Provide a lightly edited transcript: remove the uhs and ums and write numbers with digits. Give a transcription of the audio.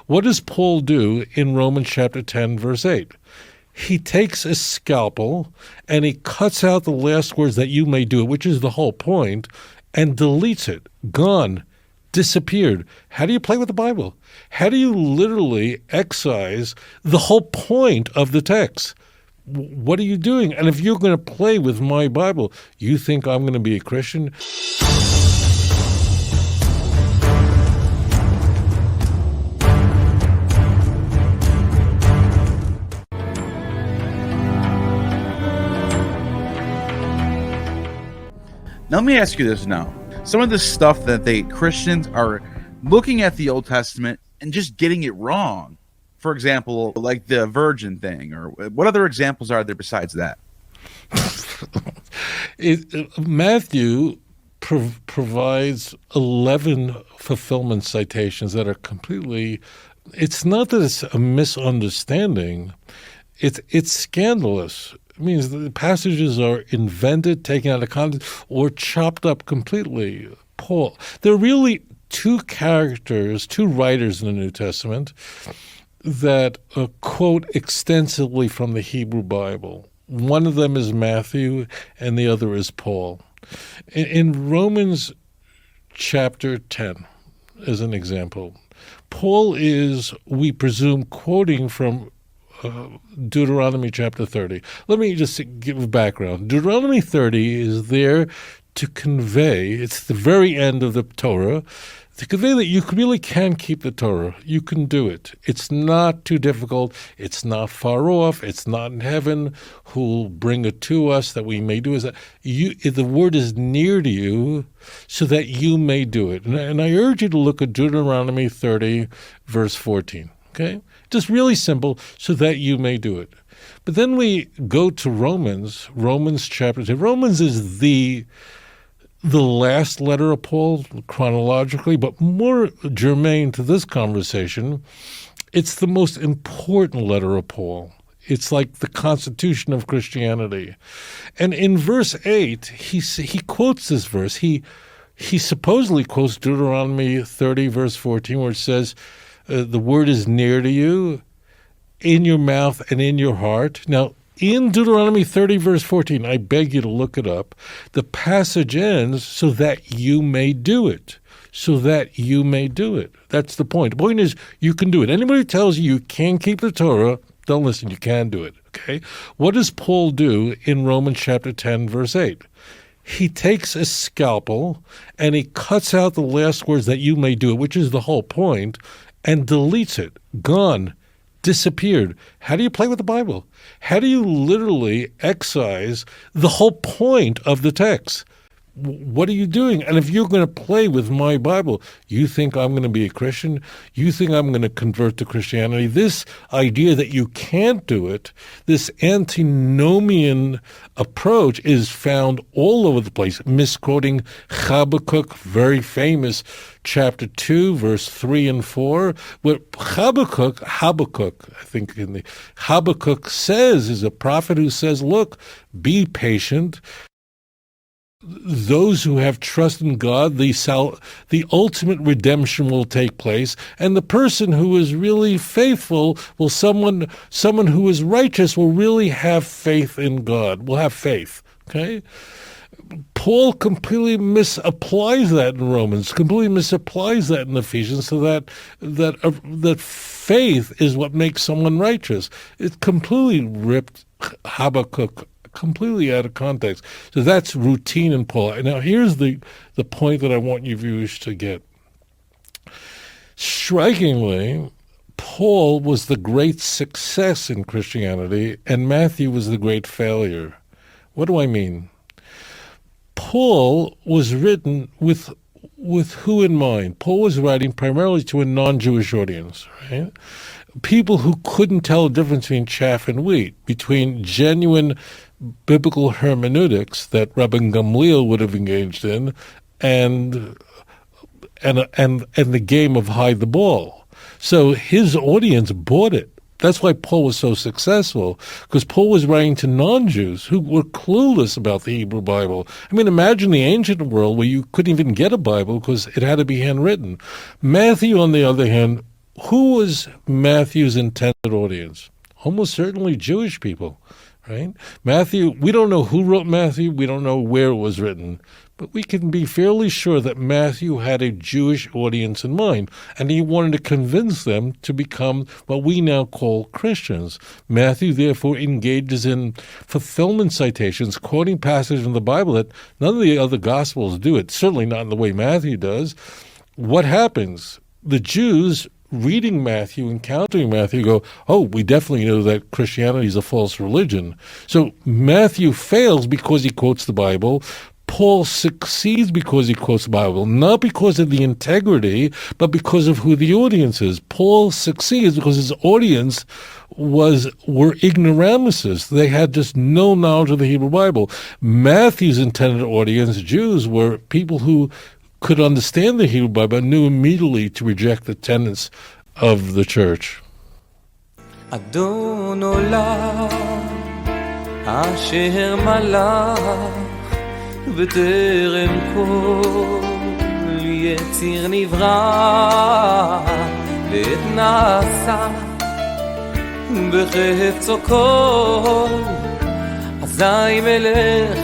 What does Paul do in Romans chapter 10, verse 8? He takes a scalpel and he cuts out the last words that you may do it, which is the whole point, and deletes it. Gone. Disappeared. How do you play with the Bible? How do you literally excise the whole point of the text? What are you doing? And if you're going to play with my Bible, you think I'm going to be a Christian? Now, let me ask you this now. Some of the stuff that Christians are looking at the Old Testament and just getting it wrong. For example, like the virgin thing, or what other examples are there besides that? Matthew provides 11 fulfillment citations that are completely, it's not that it's a misunderstanding, it's scandalous. It means the passages are invented, taken out of context, or chopped up completely. Paul, there are really two writers in the New Testament that quote extensively from the Hebrew Bible. One of them is Matthew, and the other is Paul. In Romans chapter 10, as an example, Paul is, we presume, quoting from Deuteronomy chapter 30. Let me just give a background. Deuteronomy 30 is there to convey, it's the very end of the Torah, to convey that you really can keep the Torah. You can do it. It's not too difficult. It's not far off. It's not in heaven. Who'll bring it to us that we may do it? The word is near to you so that you may do it. And I urge you to look at Deuteronomy 30, verse 14. Okay? Just really simple, so that you may do it. But then we go to Romans chapter 2. Romans is the last letter of Paul chronologically, but more germane to this conversation, it's the most important letter of Paul. It's like the constitution of Christianity. And in verse 8, he quotes this verse. He supposedly quotes Deuteronomy 30, verse 14, where it says, the word is near to you, in your mouth and in your heart. Now, in Deuteronomy 30, verse 14, I beg you to look it up, the passage ends, so that you may do it. So that you may do it. That's the point. The point is, you can do it. Anybody who tells you can't keep the Torah, don't listen, you can do it. Okay? What does Paul do in Romans chapter 10, verse 8? He takes a scalpel and he cuts out the last words that you may do it, which is the whole point, and deletes it. Gone. Disappeared. How do you play with the Bible? How do you literally excise the whole point of the text? What are you doing? And if you're going to play with my Bible, you think I'm going to be a Christian? You think I'm going to convert to Christianity? This idea that you can't do it, this antinomian approach is found all over the place. Misquoting Habakkuk, very famous, chapter 2, verse 3 and 4, where Habakkuk, I think in the Habakkuk says, is a prophet who says, look, be patient. Those who have trust in God, the ultimate redemption will take place, and the person who is really faithful will someone who is righteous will really have faith in God, will have faith. Okay? Paul completely misapplies that in Romans, completely misapplies that in Ephesians, so that faith is what makes someone righteous. It completely ripped Habakkuk completely out of context. So that's routine in Paul. Now here's the point that I want you viewers to get. Strikingly, Paul was the great success in Christianity, and Matthew was the great failure. What do I mean? Paul was written with who in mind? Paul was writing primarily to a non-Jewish audience, right? People who couldn't tell the difference between chaff and wheat, between genuine biblical hermeneutics that Rabbi Gamliel would have engaged in, and the game of hide the ball. So his audience bought it. That's why Paul was so successful, because Paul was writing to non-Jews who were clueless about the Hebrew Bible. I mean, imagine the ancient world where you couldn't even get a Bible because it had to be handwritten. Matthew, on the other hand, who was Matthew's intended audience? Almost certainly Jewish people, right? Matthew, we don't know who wrote Matthew. We don't know where it was written. But we can be fairly sure that Matthew had a Jewish audience in mind, and he wanted to convince them to become what we now call Christians. Matthew, therefore, engages in fulfillment citations, quoting passages in the Bible that none of the other Gospels do it, certainly not in the way Matthew does. What happens? The Jews reading Matthew, encountering Matthew, go, oh, we definitely know that Christianity is a false religion. So Matthew fails because he quotes the Bible. Paul succeeds because he quotes the Bible, not because of the integrity, but because of who the audience is. Paul succeeds because his audience were ignoramuses. They had just no knowledge of the Hebrew Bible. Matthew's intended audience, Jews, were people who could understand the Hebrew Bible and knew immediately to reject the tenets of the church. Adon olam asher malach בטרם כל יציר נברא ועת נעשה בחפצו כל אזי מלך